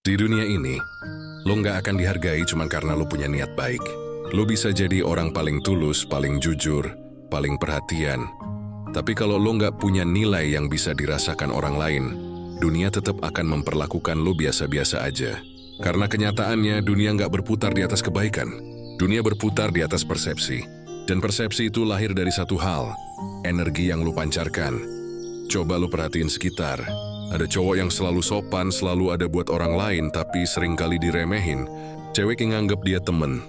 Di dunia ini, lo nggak akan dihargai cuma karena lo punya niat baik. Lo bisa jadi orang paling tulus, paling jujur, paling perhatian. Tapi kalau lo nggak punya nilai yang bisa dirasakan orang lain, dunia tetap akan memperlakukan lo biasa-biasa aja. Karena kenyataannya, dunia nggak berputar di atas kebaikan. Dunia berputar di atas persepsi. Dan persepsi itu lahir dari satu hal, energi yang lo pancarkan. Coba lo perhatiin sekitar. Ada cowok yang selalu sopan, selalu ada buat orang lain, tapi seringkali diremehin. Cewek yang nganggap dia temen.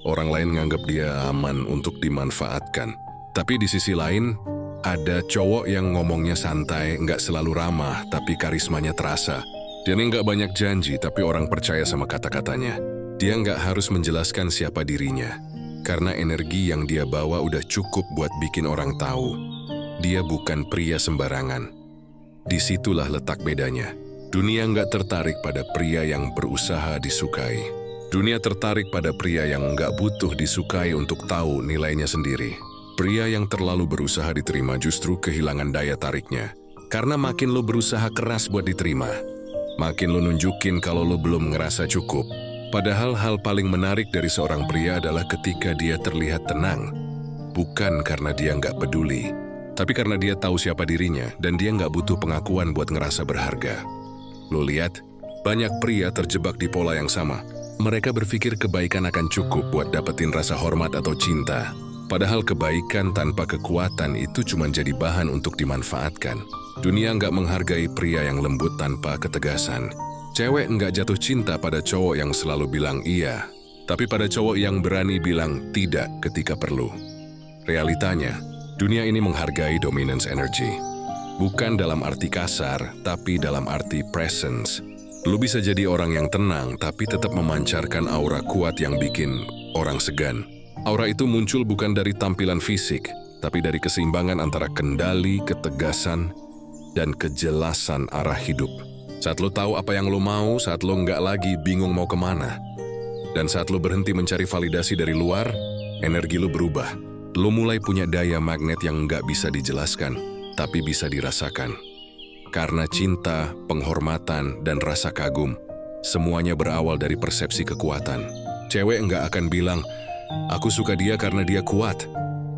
Orang lain nganggap dia aman untuk dimanfaatkan. Tapi di sisi lain, ada cowok yang ngomongnya santai, nggak selalu ramah, tapi karismanya terasa. Dia nggak banyak janji, tapi orang percaya sama kata-katanya. Dia nggak harus menjelaskan siapa dirinya. Karena energi yang dia bawa udah cukup buat bikin orang tahu. Dia bukan pria sembarangan. Disitulah letak bedanya. Dunia nggak tertarik pada pria yang berusaha disukai. Dunia tertarik pada pria yang nggak butuh disukai untuk tahu nilainya sendiri. Pria yang terlalu berusaha diterima justru kehilangan daya tariknya. Karena makin lo berusaha keras buat diterima, makin lo nunjukin kalau lo belum ngerasa cukup. Padahal hal paling menarik dari seorang pria adalah ketika dia terlihat tenang. Bukan karena dia nggak peduli, tapi karena dia tahu siapa dirinya dan dia nggak butuh pengakuan buat ngerasa berharga. Lo lihat, banyak pria terjebak di pola yang sama. Mereka berpikir kebaikan akan cukup buat dapetin rasa hormat atau cinta. Padahal kebaikan tanpa kekuatan itu cuma jadi bahan untuk dimanfaatkan. Dunia nggak menghargai pria yang lembut tanpa ketegasan. Cewek nggak jatuh cinta pada cowok yang selalu bilang iya, tapi pada cowok yang berani bilang tidak ketika perlu. Realitanya, dunia ini menghargai dominance energy. Bukan dalam arti kasar, tapi dalam arti presence. Lu bisa jadi orang yang tenang, tapi tetap memancarkan aura kuat yang bikin orang segan. Aura itu muncul bukan dari tampilan fisik, tapi dari keseimbangan antara kendali, ketegasan, dan kejelasan arah hidup. Saat lo tahu apa yang lo mau, saat lo nggak lagi bingung mau kemana. Dan saat lo berhenti mencari validasi dari luar, energi lo berubah. Lo mulai punya daya magnet yang nggak bisa dijelaskan, tapi bisa dirasakan. Karena cinta, penghormatan, dan rasa kagum, semuanya berawal dari persepsi kekuatan. Cewek nggak akan bilang, aku suka dia karena dia kuat.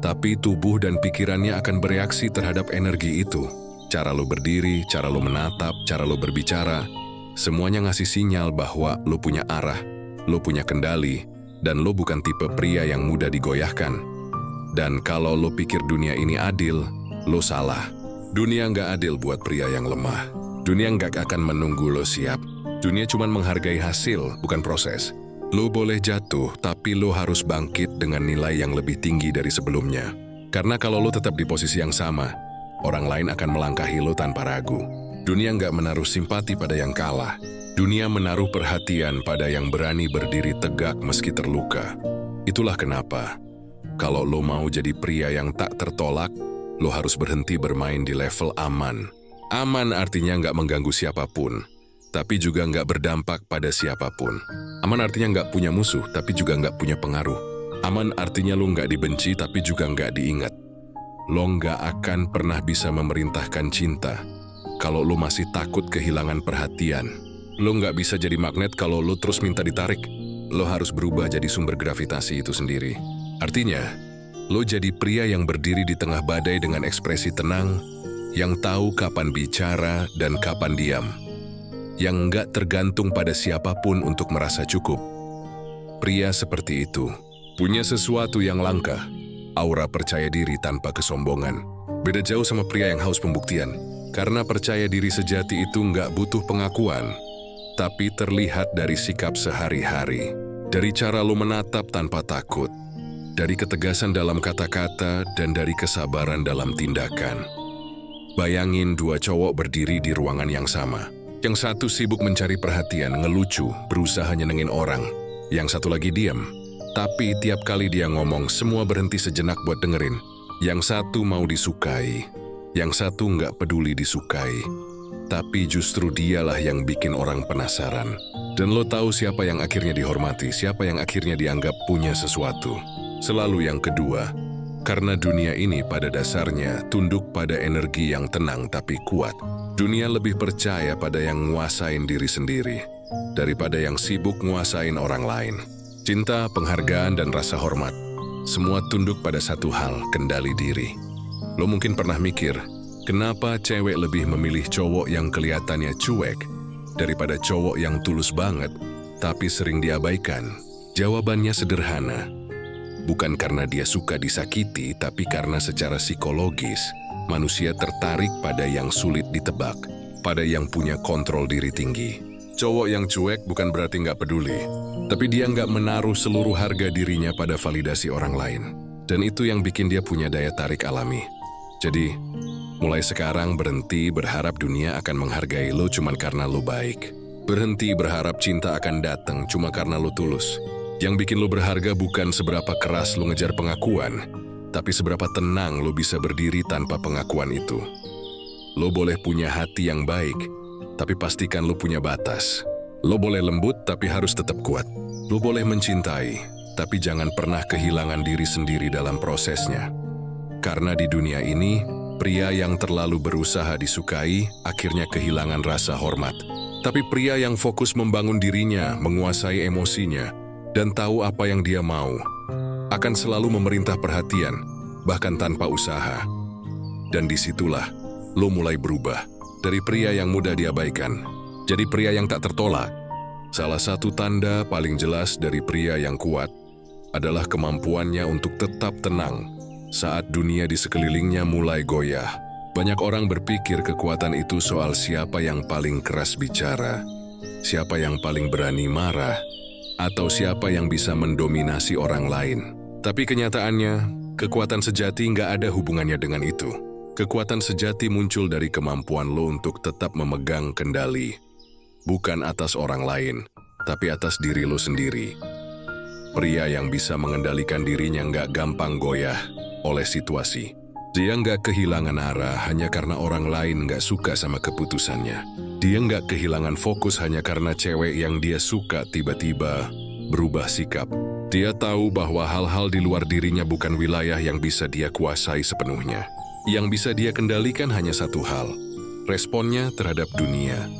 Tapi tubuh dan pikirannya akan bereaksi terhadap energi itu. Cara lo berdiri, cara lo menatap, cara lo berbicara, semuanya ngasih sinyal bahwa lo punya arah, lo punya kendali, dan lo bukan tipe pria yang mudah digoyahkan. Dan kalau lo pikir dunia ini adil, lo salah. Dunia nggak adil buat pria yang lemah. Dunia nggak akan menunggu lo siap. Dunia cuma menghargai hasil, bukan proses. Lo boleh jatuh, tapi lo harus bangkit dengan nilai yang lebih tinggi dari sebelumnya. Karena kalau lo tetap di posisi yang sama, orang lain akan melangkahi lo tanpa ragu. Dunia nggak menaruh simpati pada yang kalah. Dunia menaruh perhatian pada yang berani berdiri tegak meski terluka. Itulah kenapa, kalau lo mau jadi pria yang tak tertolak, lo harus berhenti bermain di level aman. Aman artinya nggak mengganggu siapapun, tapi juga nggak berdampak pada siapapun. Aman artinya nggak punya musuh, tapi juga nggak punya pengaruh. Aman artinya lo nggak dibenci, tapi juga nggak diingat. Lo nggak akan pernah bisa memerintahkan cinta kalau lo masih takut kehilangan perhatian. Lo nggak bisa jadi magnet kalau lo terus minta ditarik. Lo harus berubah jadi sumber gravitasi itu sendiri. Artinya, lo jadi pria yang berdiri di tengah badai dengan ekspresi tenang, yang tahu kapan bicara dan kapan diam, yang nggak tergantung pada siapapun untuk merasa cukup. Pria seperti itu punya sesuatu yang langka. Aura percaya diri tanpa kesombongan. Beda jauh sama pria yang haus pembuktian. Karena percaya diri sejati itu nggak butuh pengakuan, tapi terlihat dari sikap sehari-hari. Dari cara lo menatap tanpa takut. Dari ketegasan dalam kata-kata dan dari kesabaran dalam tindakan. Bayangin dua cowok berdiri di ruangan yang sama. Yang satu sibuk mencari perhatian, ngelucu, berusaha nyenengin orang. Yang satu lagi diam. Tapi tiap kali dia ngomong, semua berhenti sejenak buat dengerin. Yang satu mau disukai, yang satu nggak peduli disukai. Tapi justru dialah yang bikin orang penasaran. Dan lo tahu siapa yang akhirnya dihormati, siapa yang akhirnya dianggap punya sesuatu. Selalu yang kedua, karena dunia ini pada dasarnya tunduk pada energi yang tenang tapi kuat. Dunia lebih percaya pada yang nguasain diri sendiri. daripada yang sibuk nguasain orang lain. Cinta, penghargaan, dan rasa hormat, semua tunduk pada satu hal, kendali diri. Lo mungkin pernah mikir, kenapa cewek lebih memilih cowok yang kelihatannya cuek daripada cowok yang tulus banget, tapi sering diabaikan? Jawabannya sederhana. Bukan karena dia suka disakiti, tapi karena secara psikologis, manusia tertarik pada yang sulit ditebak, pada yang punya kontrol diri tinggi. Cowok yang cuek bukan berarti nggak peduli, tapi dia nggak menaruh seluruh harga dirinya pada validasi orang lain. Dan itu yang bikin dia punya daya tarik alami. Jadi, mulai sekarang berhenti berharap dunia akan menghargai lo cuma karena lo baik. Berhenti berharap cinta akan datang cuma karena lo tulus. Yang bikin lo berharga bukan seberapa keras lo ngejar pengakuan, tapi seberapa tenang lo bisa berdiri tanpa pengakuan itu. Lo boleh punya hati yang baik, tapi pastikan lo punya batas. Lo boleh lembut, tapi harus tetap kuat. Lo boleh mencintai, tapi jangan pernah kehilangan diri sendiri dalam prosesnya. Karena di dunia ini, pria yang terlalu berusaha disukai akhirnya kehilangan rasa hormat. Tapi pria yang fokus membangun dirinya, menguasai emosinya, dan tahu apa yang dia mau, akan selalu memerintah perhatian, bahkan tanpa usaha. Dan disitulah, lo mulai berubah. Dari pria yang mudah diabaikan, jadi pria yang tak tertolak. Salah satu tanda paling jelas dari pria yang kuat adalah kemampuannya untuk tetap tenang saat dunia di sekelilingnya mulai goyah. Banyak orang berpikir kekuatan itu soal siapa yang paling keras bicara, siapa yang paling berani marah, atau siapa yang bisa mendominasi orang lain. Tapi kenyataannya, kekuatan sejati nggak ada hubungannya dengan itu. Kekuatan sejati muncul dari kemampuan lo untuk tetap memegang kendali. Bukan atas orang lain, tapi atas diri lo sendiri. Pria yang bisa mengendalikan dirinya nggak gampang goyah oleh situasi. Dia nggak kehilangan arah hanya karena orang lain nggak suka sama keputusannya. Dia nggak kehilangan fokus hanya karena cewek yang dia suka tiba-tiba berubah sikap. Dia tahu bahwa hal-hal di luar dirinya bukan wilayah yang bisa dia kuasai sepenuhnya. Yang bisa dia kendalikan hanya satu hal, responnya terhadap dunia.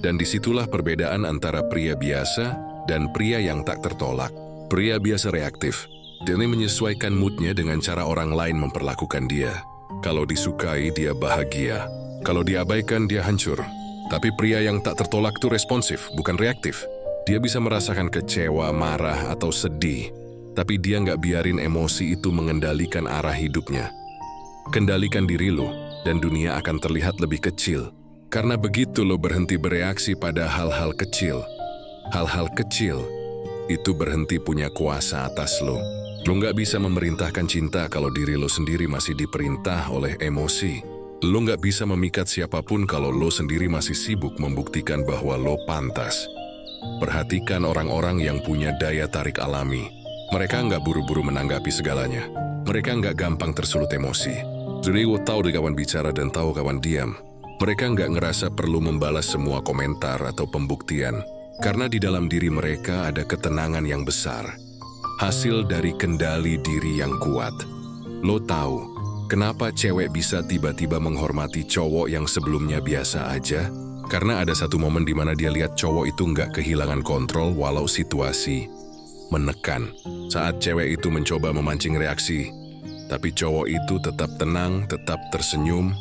Dan disitulah perbedaan antara pria biasa dan pria yang tak tertolak. Pria biasa reaktif, dia menyesuaikan moodnya dengan cara orang lain memperlakukan dia. Kalau disukai, dia bahagia. Kalau diabaikan, dia hancur. Tapi pria yang tak tertolak itu responsif, bukan reaktif. Dia bisa merasakan kecewa, marah, atau sedih. Tapi dia nggak biarin emosi itu mengendalikan arah hidupnya. Kendalikan diri lo, dan dunia akan terlihat lebih kecil. Karena begitu lo berhenti bereaksi pada hal-hal kecil. Hal-hal kecil, itu berhenti punya kuasa atas lo. Lo nggak bisa memerintahkan cinta kalau diri lo sendiri masih diperintah oleh emosi. Lo nggak bisa memikat siapapun kalau lo sendiri masih sibuk membuktikan bahwa lo pantas. Perhatikan orang-orang yang punya daya tarik alami. Mereka nggak buru-buru menanggapi segalanya. Mereka nggak gampang tersulut emosi. Jadi lo tahu di kawan bicara dan tahu kawan diam. Mereka nggak ngerasa perlu membalas semua komentar atau pembuktian. Karena di dalam diri mereka ada ketenangan yang besar. Hasil dari kendali diri yang kuat. Lo tahu, kenapa cewek bisa tiba-tiba menghormati cowok yang sebelumnya biasa aja? Karena ada satu momen di mana dia lihat cowok itu nggak kehilangan kontrol walau situasi menekan. Saat cewek itu mencoba memancing reaksi, tapi cowok itu tetap tenang, tetap tersenyum,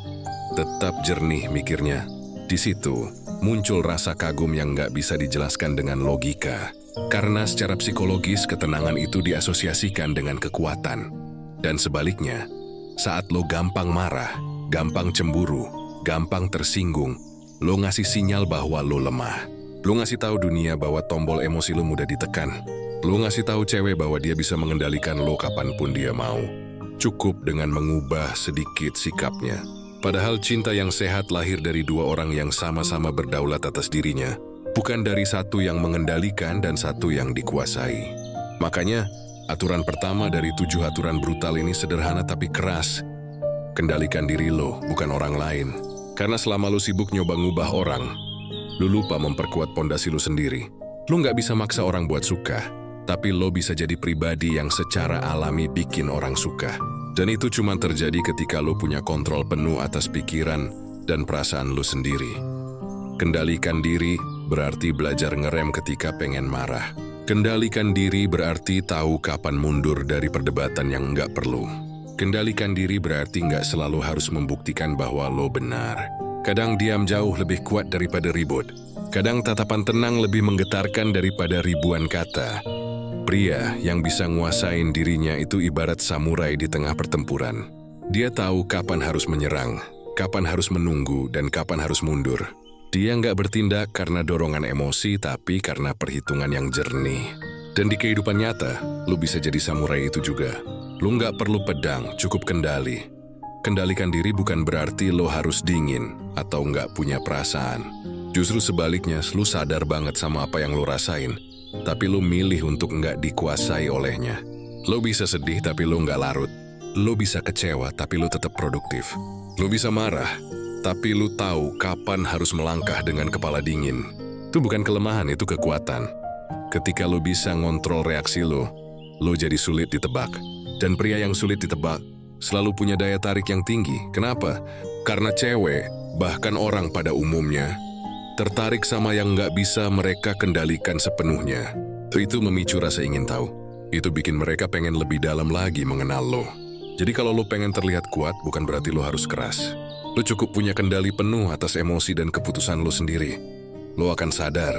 tetap jernih mikirnya. Di situ muncul rasa kagum yang nggak bisa dijelaskan dengan logika. Karena secara psikologis ketenangan itu diasosiasikan dengan kekuatan. Dan sebaliknya, saat lo gampang marah, gampang cemburu, gampang tersinggung, lo ngasih sinyal bahwa lo lemah. Lo ngasih tahu dunia bahwa tombol emosi lo mudah ditekan. Lo ngasih tahu cewek bahwa dia bisa mengendalikan lo kapanpun dia mau. Cukup dengan mengubah sedikit sikapnya. Padahal cinta yang sehat lahir dari dua orang yang sama-sama berdaulat atas dirinya, bukan dari satu yang mengendalikan dan satu yang dikuasai. Makanya, aturan pertama dari 7 aturan brutal ini sederhana tapi keras. Kendalikan diri lo, bukan orang lain. Karena selama lo sibuk nyoba ngubah orang, lo lupa memperkuat pondasi lo sendiri. Lo nggak bisa maksa orang buat suka, tapi lo bisa jadi pribadi yang secara alami bikin orang suka. Dan itu cuma terjadi ketika lo punya kontrol penuh atas pikiran dan perasaan lo sendiri. Kendalikan diri berarti belajar ngerem ketika pengen marah. Kendalikan diri berarti tahu kapan mundur dari perdebatan yang nggak perlu. Kendalikan diri berarti nggak selalu harus membuktikan bahwa lo benar. Kadang diam jauh lebih kuat daripada ribut. Kadang tatapan tenang lebih menggetarkan daripada ribuan kata. Pria yang bisa nguasain dirinya itu ibarat samurai di tengah pertempuran. Dia tahu kapan harus menyerang, kapan harus menunggu, dan kapan harus mundur. Dia nggak bertindak karena dorongan emosi, tapi karena perhitungan yang jernih. Dan di kehidupan nyata, lu bisa jadi samurai itu juga. Lu nggak perlu pedang, cukup kendali. Kendalikan diri bukan berarti lo harus dingin atau nggak punya perasaan. Justru sebaliknya, lu sadar banget sama apa yang lo rasain, tapi lo milih untuk nggak dikuasai olehnya. Lo bisa sedih, tapi lo nggak larut. Lo bisa kecewa, tapi lo tetap produktif. Lo bisa marah, tapi lu tahu kapan harus melangkah dengan kepala dingin. Itu bukan kelemahan, itu kekuatan. Ketika lu bisa ngontrol reaksi lu jadi sulit ditebak. Dan pria yang sulit ditebak selalu punya daya tarik yang tinggi. Kenapa? Karena cewek, bahkan orang pada umumnya, tertarik sama yang nggak bisa mereka kendalikan sepenuhnya. Itu memicu rasa ingin tahu. Itu bikin mereka pengen lebih dalam lagi mengenal lo. Jadi kalau lo pengen terlihat kuat, bukan berarti lo harus keras. Lo cukup punya kendali penuh atas emosi dan keputusan lo sendiri. Lo akan sadar,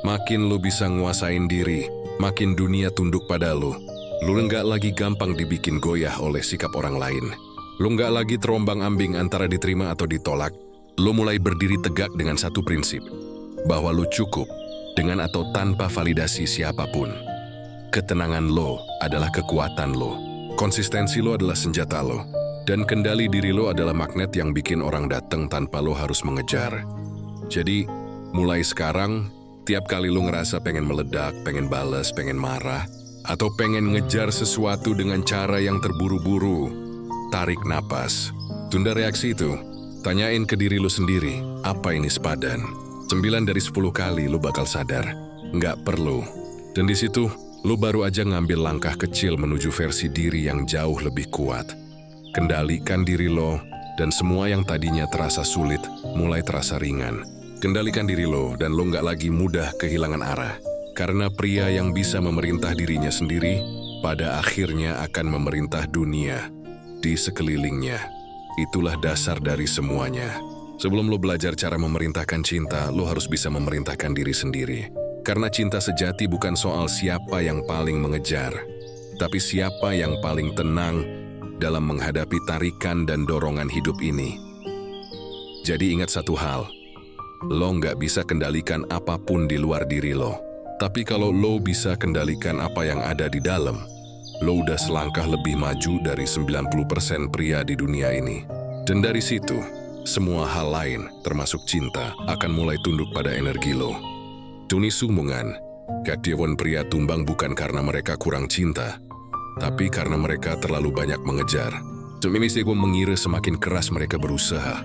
makin lo bisa nguasain diri, makin dunia tunduk pada lo. Lo nggak lagi gampang dibikin goyah oleh sikap orang lain. Lo nggak lagi terombang-ambing antara diterima atau ditolak. Lo mulai berdiri tegak dengan satu prinsip, bahwa lo cukup dengan atau tanpa validasi siapapun. Ketenangan lo adalah kekuatan lo. Konsistensi lo adalah senjata lo. Dan kendali diri lo adalah magnet yang bikin orang datang tanpa lo harus mengejar. Jadi, mulai sekarang, tiap kali lo ngerasa pengen meledak, pengen balas, pengen marah, atau pengen ngejar sesuatu dengan cara yang terburu-buru, tarik napas. Tunda reaksi itu. Tanyain ke diri lo sendiri, apa ini sepadan? 9 dari 10 kali lo bakal sadar, nggak perlu. Dan di situ, lo baru aja ngambil langkah kecil menuju versi diri yang jauh lebih kuat. Kendalikan diri lo, dan semua yang tadinya terasa sulit, mulai terasa ringan. Kendalikan diri lo, dan lo nggak lagi mudah kehilangan arah. Karena pria yang bisa memerintah dirinya sendiri, pada akhirnya akan memerintah dunia di sekelilingnya. Itulah dasar dari semuanya. Sebelum lo belajar cara memerintahkan cinta, lo harus bisa memerintahkan diri sendiri. Karena cinta sejati bukan soal siapa yang paling mengejar, tapi siapa yang paling tenang dalam menghadapi tarikan dan dorongan hidup ini. Jadi ingat satu hal, lo nggak bisa kendalikan apapun di luar diri lo. Tapi kalau lo bisa kendalikan apa yang ada di dalam, lo udah selangkah lebih maju dari 90% pria di dunia ini. Dan dari situ, semua hal lain, termasuk cinta, akan mulai tunduk pada energi lo. Tuni sumungan, katiawon pria tumbang bukan karena mereka kurang cinta, tapi karena mereka terlalu banyak mengejar. Ini sih gue mengira semakin keras mereka berusaha,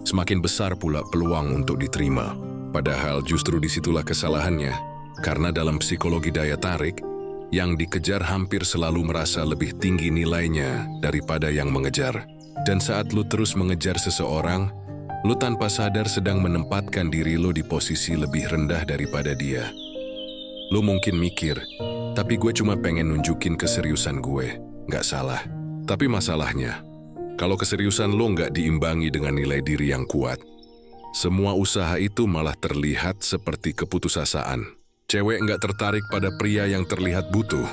semakin besar pula peluang untuk diterima. Padahal justru disitulah kesalahannya. Karena dalam psikologi daya tarik, yang dikejar hampir selalu merasa lebih tinggi nilainya daripada yang mengejar. Dan saat lu terus mengejar seseorang, lu tanpa sadar sedang menempatkan diri lu di posisi lebih rendah daripada dia. Lu mungkin mikir, tapi gue cuma pengen nunjukin keseriusan gue. Nggak salah. Tapi masalahnya, kalau keseriusan lu nggak diimbangi dengan nilai diri yang kuat, semua usaha itu malah terlihat seperti keputusasaan. Cewek nggak tertarik pada pria yang terlihat butuh.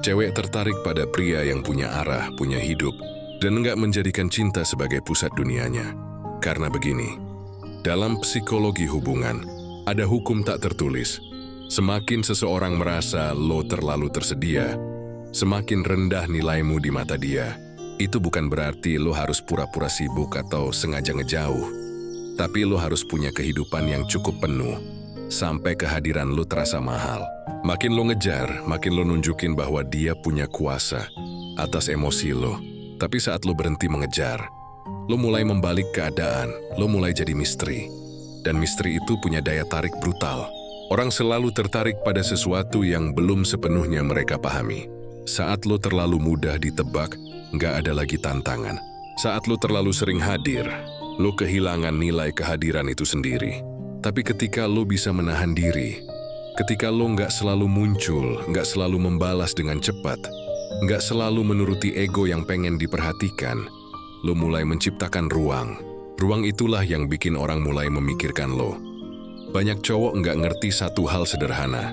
Cewek tertarik pada pria yang punya arah, punya hidup, dan nggak menjadikan cinta sebagai pusat dunianya. Karena begini, dalam psikologi hubungan, ada hukum tak tertulis. Semakin seseorang merasa lo terlalu tersedia, semakin rendah nilaimu di mata dia. Itu bukan berarti lo harus pura-pura sibuk atau sengaja ngejauh. Tapi lo harus punya kehidupan yang cukup penuh, sampai kehadiran lo terasa mahal. Makin lo ngejar, makin lo nunjukin bahwa dia punya kuasa atas emosi lo. Tapi saat lo berhenti mengejar, lo mulai membalik keadaan, lo mulai jadi misteri. Dan misteri itu punya daya tarik brutal. Orang selalu tertarik pada sesuatu yang belum sepenuhnya mereka pahami. Saat lo terlalu mudah ditebak, nggak ada lagi tantangan. Saat lo terlalu sering hadir, lo kehilangan nilai kehadiran itu sendiri. Tapi ketika lo bisa menahan diri, ketika lo nggak selalu muncul, nggak selalu membalas dengan cepat, nggak selalu menuruti ego yang pengen diperhatikan, lo mulai menciptakan ruang. Ruang itulah yang bikin orang mulai memikirkan lo. Banyak cowok nggak ngerti satu hal sederhana.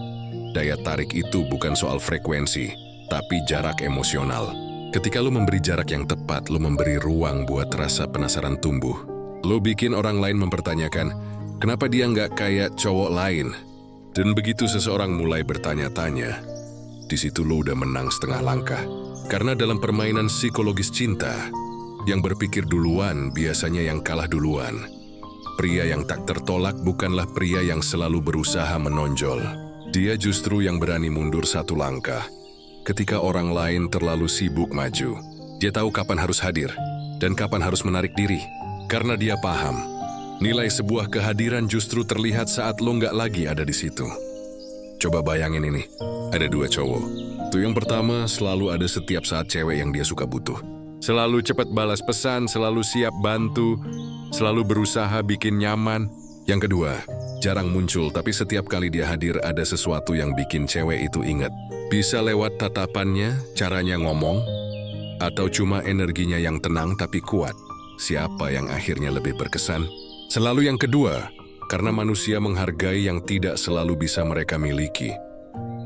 Daya tarik itu bukan soal frekuensi, tapi jarak emosional. Ketika lo memberi jarak yang tepat, lo memberi ruang buat rasa penasaran tumbuh. Lo bikin orang lain mempertanyakan, kenapa dia nggak kayak cowok lain? Dan begitu seseorang mulai bertanya-tanya, di situ lo udah menang setengah langkah. Karena dalam permainan psikologis cinta, yang berpikir duluan biasanya yang kalah duluan. Pria yang tak tertolak bukanlah pria yang selalu berusaha menonjol. Dia justru yang berani mundur satu langkah. Ketika orang lain terlalu sibuk maju, dia tahu kapan harus hadir dan kapan harus menarik diri. Karena dia paham, nilai sebuah kehadiran justru terlihat saat lo nggak lagi ada di situ. Coba bayangin ini, ada dua cowok. Tuh yang pertama selalu ada setiap saat cewek yang dia suka butuh. Selalu cepat balas pesan, selalu siap bantu, selalu berusaha bikin nyaman. Yang kedua, jarang muncul tapi setiap kali dia hadir ada sesuatu yang bikin cewek itu ingat. Bisa lewat tatapannya, caranya ngomong, atau cuma energinya yang tenang tapi kuat. Siapa yang akhirnya lebih berkesan? Selalu yang kedua, karena manusia menghargai yang tidak selalu bisa mereka miliki.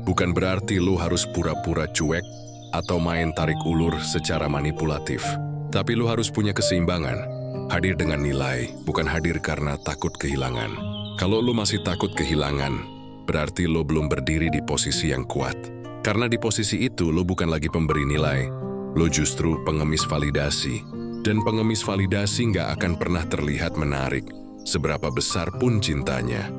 Bukan berarti lo harus pura-pura cuek atau main tarik ulur secara manipulatif. Tapi lo harus punya keseimbangan. Hadir dengan nilai, bukan hadir karena takut kehilangan. Kalau lo masih takut kehilangan, berarti lo belum berdiri di posisi yang kuat. Karena di posisi itu lo bukan lagi pemberi nilai, lo justru pengemis validasi. Dan pengemis validasi nggak akan pernah terlihat menarik, seberapa besar pun cintanya.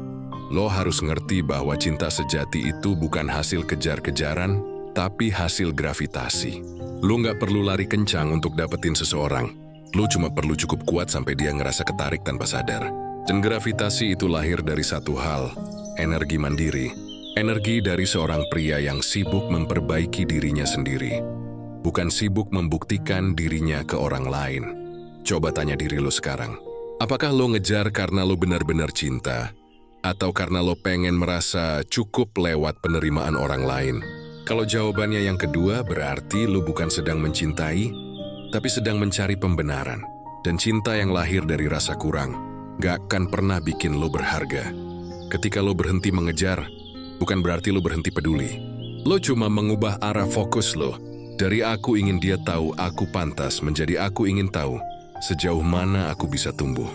Lo harus ngerti bahwa cinta sejati itu bukan hasil kejar-kejaran, tapi hasil gravitasi. Lo nggak perlu lari kencang untuk dapetin seseorang. Lo cuma perlu cukup kuat sampai dia ngerasa ketarik tanpa sadar. Dan gravitasi itu lahir dari satu hal, energi mandiri. Energi dari seorang pria yang sibuk memperbaiki dirinya sendiri. Bukan sibuk membuktikan dirinya ke orang lain. Coba tanya diri lo sekarang. Apakah lo ngejar karena lo benar-benar cinta? Atau karena lo pengen merasa cukup lewat penerimaan orang lain? Kalau jawabannya yang kedua, berarti lo bukan sedang mencintai, tapi sedang mencari pembenaran. Dan cinta yang lahir dari rasa kurang gak akan pernah bikin lo berharga. Ketika lo berhenti mengejar, bukan berarti lo berhenti peduli. Lo cuma mengubah arah fokus lo. Dari aku ingin dia tahu aku pantas menjadi aku ingin tahu sejauh mana aku bisa tumbuh.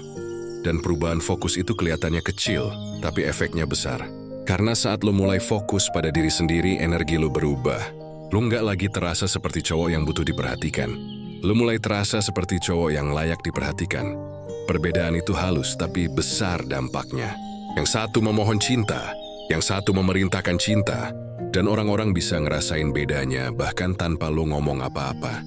Dan perubahan fokus itu kelihatannya kecil, tapi efeknya besar. Karena saat lo mulai fokus pada diri sendiri, energi lo berubah. Lo nggak lagi terasa seperti cowok yang butuh diperhatikan. Lo mulai terasa seperti cowok yang layak diperhatikan. Perbedaan itu halus, tapi besar dampaknya. Yang satu memohon cinta, yang satu memerintahkan cinta. Dan orang-orang bisa ngerasain bedanya bahkan tanpa lo ngomong apa-apa.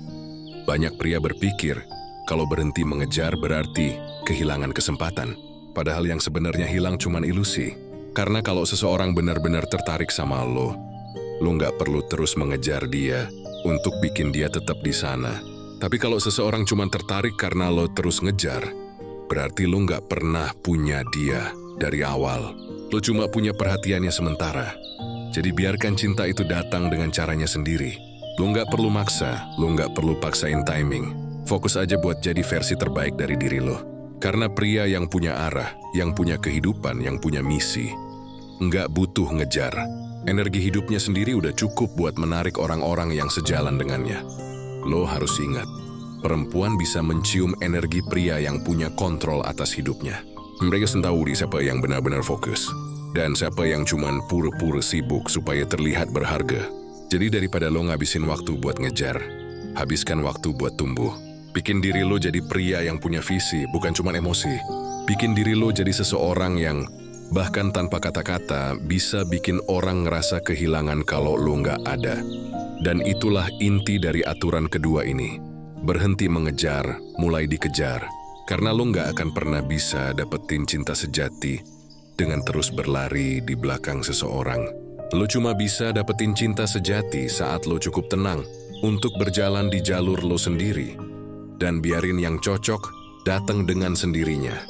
Banyak pria berpikir, kalau berhenti mengejar berarti kehilangan kesempatan. Padahal yang sebenarnya hilang cuman ilusi. Karena kalau seseorang benar-benar tertarik sama lo nggak perlu terus mengejar dia untuk bikin dia tetap di sana. Tapi kalau seseorang cuma tertarik karena lo terus ngejar, berarti lo nggak pernah punya dia dari awal. Lo cuma punya perhatiannya sementara. Jadi biarkan cinta itu datang dengan caranya sendiri. Lo nggak perlu maksa, lo nggak perlu paksain timing. Fokus aja buat jadi versi terbaik dari diri lo. Karena pria yang punya arah, yang punya kehidupan, yang punya misi, nggak butuh ngejar. Energi hidupnya sendiri udah cukup buat menarik orang-orang yang sejalan dengannya. Lo harus ingat, perempuan bisa mencium energi pria yang punya kontrol atas hidupnya. Mereka tahu siapa yang benar-benar fokus. Dan siapa yang cuman pura-pura sibuk supaya terlihat berharga. Jadi daripada lo ngabisin waktu buat ngejar, habiskan waktu buat tumbuh. Bikin diri lo jadi pria yang punya visi, bukan cuman emosi. Bikin diri lo jadi seseorang yang bahkan tanpa kata-kata bisa bikin orang ngerasa kehilangan kalau lo nggak ada. Dan itulah inti dari aturan kedua ini. Berhenti mengejar, mulai dikejar. Karena lo nggak akan pernah bisa dapetin cinta sejati dengan terus berlari di belakang seseorang. Lo cuma bisa dapetin cinta sejati saat lo cukup tenang untuk berjalan di jalur lo sendiri. Dan biarin yang cocok datang dengan sendirinya.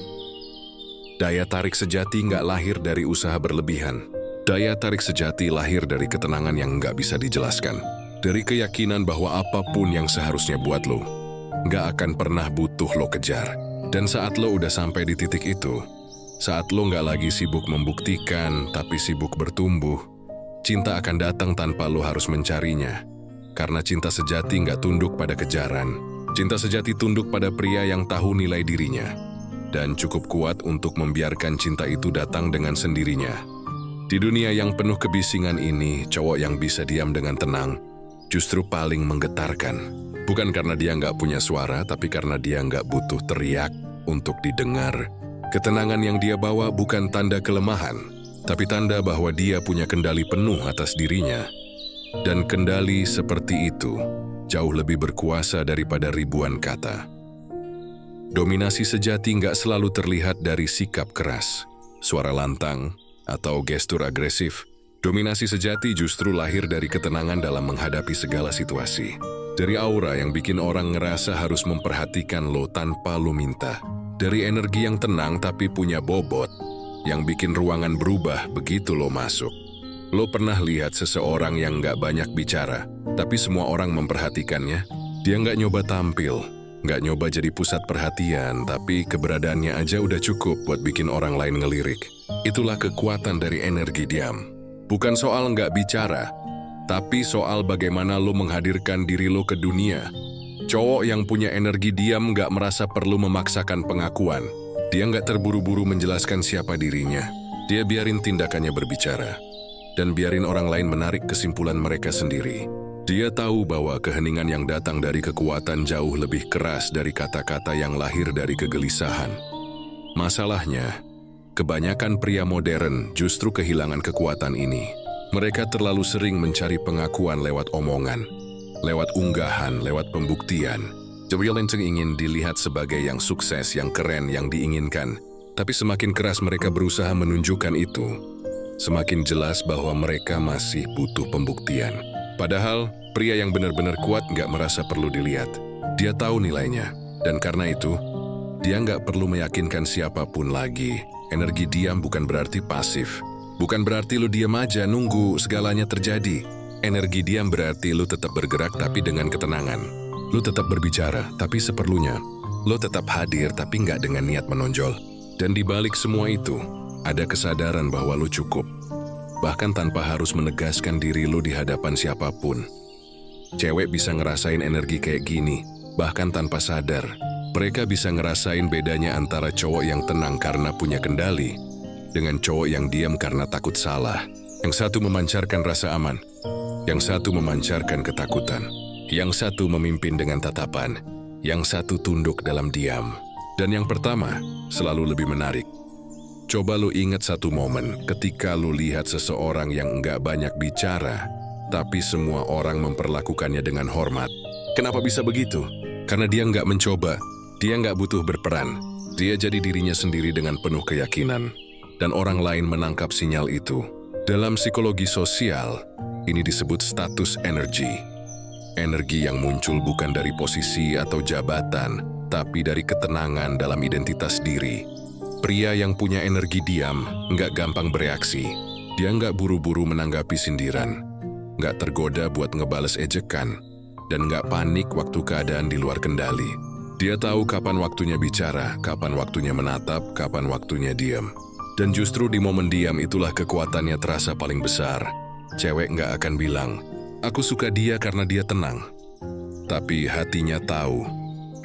Daya tarik sejati nggak lahir dari usaha berlebihan. Daya tarik sejati lahir dari ketenangan yang nggak bisa dijelaskan. Dari keyakinan bahwa apapun yang seharusnya buat lo, nggak akan pernah butuh lo kejar. Dan saat lo udah sampai di titik itu, saat lo nggak lagi sibuk membuktikan, tapi sibuk bertumbuh, cinta akan datang tanpa lo harus mencarinya. Karena cinta sejati nggak tunduk pada kejaran. Cinta sejati tunduk pada pria yang tahu nilai dirinya. Dan cukup kuat untuk membiarkan cinta itu datang dengan sendirinya. Di dunia yang penuh kebisingan ini, cowok yang bisa diam dengan tenang justru paling menggetarkan. Bukan karena dia nggak punya suara, tapi karena dia nggak butuh teriak untuk didengar. Ketenangan yang dia bawa bukan tanda kelemahan, tapi tanda bahwa dia punya kendali penuh atas dirinya. Dan kendali seperti itu jauh lebih berkuasa daripada ribuan kata. Dominasi sejati nggak selalu terlihat dari sikap keras, suara lantang, atau gestur agresif. Dominasi sejati justru lahir dari ketenangan dalam menghadapi segala situasi. Dari aura yang bikin orang ngerasa harus memperhatikan lo tanpa lo minta. Dari energi yang tenang tapi punya bobot, yang bikin ruangan berubah begitu lo masuk. Lo pernah lihat seseorang yang nggak banyak bicara, tapi semua orang memperhatikannya? Dia nggak nyoba tampil, nggak nyoba jadi pusat perhatian, tapi keberadaannya aja udah cukup buat bikin orang lain ngelirik. Itulah kekuatan dari energi diam. Bukan soal nggak bicara, tapi soal bagaimana lo menghadirkan diri lo ke dunia. Cowok yang punya energi diam nggak merasa perlu memaksakan pengakuan. Dia nggak terburu-buru menjelaskan siapa dirinya. Dia biarin tindakannya berbicara. Dan biarin orang lain menarik kesimpulan mereka sendiri. Dia tahu bahwa keheningan yang datang dari kekuatan jauh lebih keras dari kata-kata yang lahir dari kegelisahan. Masalahnya, kebanyakan pria modern justru kehilangan kekuatan ini. Mereka terlalu sering mencari pengakuan lewat omongan, lewat unggahan, lewat pembuktian. The real Linteng ingin dilihat sebagai yang sukses, yang keren, yang diinginkan. Tapi semakin keras mereka berusaha menunjukkan itu, semakin jelas bahwa mereka masih butuh pembuktian. Padahal, pria yang benar-benar kuat nggak merasa perlu dilihat. Dia tahu nilainya. Dan karena itu, dia nggak perlu meyakinkan siapapun lagi. Energi diam bukan berarti pasif. Bukan berarti lu diam aja nunggu segalanya terjadi. Energi diam berarti lu tetap bergerak tapi dengan ketenangan. Lu tetap berbicara tapi seperlunya. Lu tetap hadir tapi nggak dengan niat menonjol. Dan di balik semua itu, ada kesadaran bahwa lu cukup. Bahkan tanpa harus menegaskan diri lu di hadapan siapapun. Cewek bisa ngerasain energi kayak gini, bahkan tanpa sadar. Mereka bisa ngerasain bedanya antara cowok yang tenang karena punya kendali, dengan cowok yang diam karena takut salah. Yang satu memancarkan rasa aman, yang satu memancarkan ketakutan, yang satu memimpin dengan tatapan, yang satu tunduk dalam diam. Dan yang pertama, selalu lebih menarik. Coba lu ingat satu momen ketika lu lihat seseorang yang nggak banyak bicara, tapi semua orang memperlakukannya dengan hormat. Kenapa bisa begitu? Karena dia nggak mencoba, dia nggak butuh berperan. Dia jadi dirinya sendiri dengan penuh keyakinan. Dan orang lain menangkap sinyal itu. Dalam psikologi sosial, ini disebut status energi. Energi yang muncul bukan dari posisi atau jabatan, tapi dari ketenangan dalam identitas diri. Pria yang punya energi diam nggak gampang bereaksi. Dia nggak buru-buru menanggapi sindiran, nggak tergoda buat ngebales ejekan, dan nggak panik waktu keadaan di luar kendali. Dia tahu kapan waktunya bicara, kapan waktunya menatap, kapan waktunya diam. Dan justru di momen diam itulah kekuatannya terasa paling besar. Cewek nggak akan bilang, aku suka dia karena dia tenang. Tapi hatinya tahu,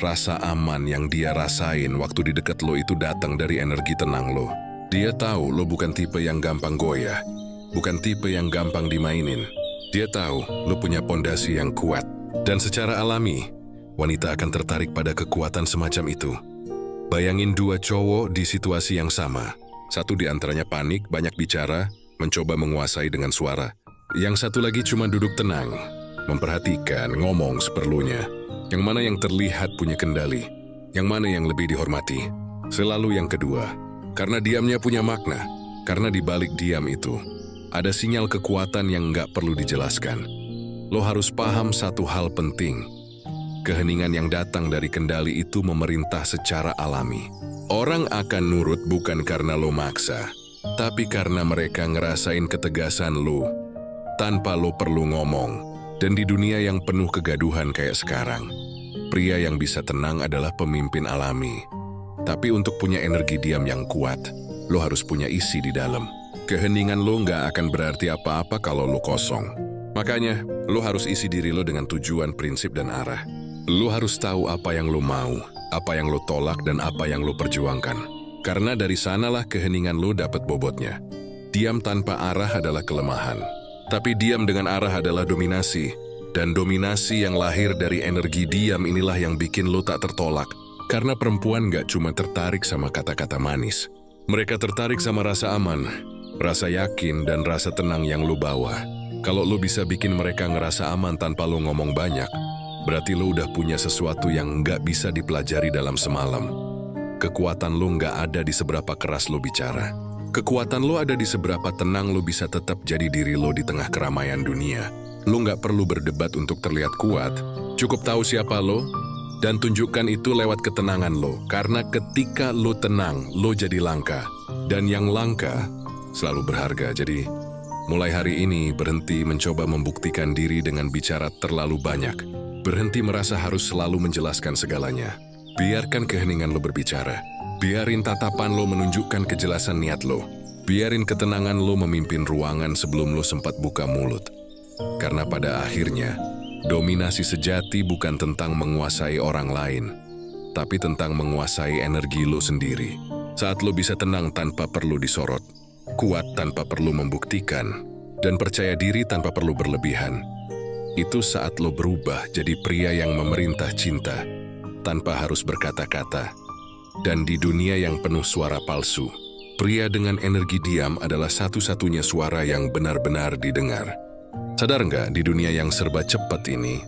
rasa aman yang dia rasain waktu di dekat lo itu datang dari energi tenang lo. Dia tahu lo bukan tipe yang gampang goyah, bukan tipe yang gampang dimainin. Dia tahu lo punya pondasi yang kuat. Dan secara alami, wanita akan tertarik pada kekuatan semacam itu. Bayangin dua cowok di situasi yang sama. Satu di antaranya panik, banyak bicara, mencoba menguasai dengan suara. Yang satu lagi cuma duduk tenang, memperhatikan, ngomong seperlunya. Yang mana yang terlihat punya kendali? Yang mana yang lebih dihormati? Selalu yang kedua. Karena diamnya punya makna. Karena di balik diam itu, ada sinyal kekuatan yang nggak perlu dijelaskan. Lo harus paham satu hal penting. Keheningan yang datang dari kendali itu memerintah secara alami. Orang akan nurut bukan karena lo maksa, tapi karena mereka ngerasain ketegasan lo tanpa lo perlu ngomong. Dan di dunia yang penuh kegaduhan kayak sekarang, pria yang bisa tenang adalah pemimpin alami. Tapi untuk punya energi diam yang kuat, lo harus punya isi di dalam. Keheningan lo nggak akan berarti apa-apa kalau lo kosong. Makanya, lo harus isi diri lo dengan tujuan, prinsip, dan arah. Lo harus tahu apa yang lo mau, apa yang lo tolak, dan apa yang lo perjuangkan. Karena dari sanalah keheningan lo dapat bobotnya. Diam tanpa arah adalah kelemahan. Tapi diam dengan arah adalah dominasi. Dan dominasi yang lahir dari energi diam inilah yang bikin lo tak tertolak. Karena perempuan gak cuma tertarik sama kata-kata manis. Mereka tertarik sama rasa aman, rasa yakin, dan rasa tenang yang lo bawa. Kalau lo bisa bikin mereka ngerasa aman tanpa lo ngomong banyak, berarti lo udah punya sesuatu yang gak bisa dipelajari dalam semalam. Kekuatan lo gak ada di seberapa keras lo bicara. Kekuatan lo ada di seberapa tenang lo bisa tetap jadi diri lo di tengah keramaian dunia. Lo nggak perlu berdebat untuk terlihat kuat, cukup tahu siapa lo, dan tunjukkan itu lewat ketenangan lo. Karena ketika lo tenang, lo jadi langka. Dan yang langka selalu berharga. Jadi, mulai hari ini berhenti mencoba membuktikan diri dengan bicara terlalu banyak. Berhenti merasa harus selalu menjelaskan segalanya. Biarkan keheningan lo berbicara. Biarin tatapan lo menunjukkan kejelasan niat lo. Biarin ketenangan lo memimpin ruangan sebelum lo sempat buka mulut. Karena pada akhirnya, dominasi sejati bukan tentang menguasai orang lain, tapi tentang menguasai energi lo sendiri. Saat lo bisa tenang tanpa perlu disorot, kuat tanpa perlu membuktikan, dan percaya diri tanpa perlu berlebihan, itu saat lo berubah jadi pria yang memerintah cinta, tanpa harus berkata-kata. Dan di dunia yang penuh suara palsu, pria dengan energi diam adalah satu-satunya suara yang benar-benar didengar. Sadar nggak, di dunia yang serba cepat ini,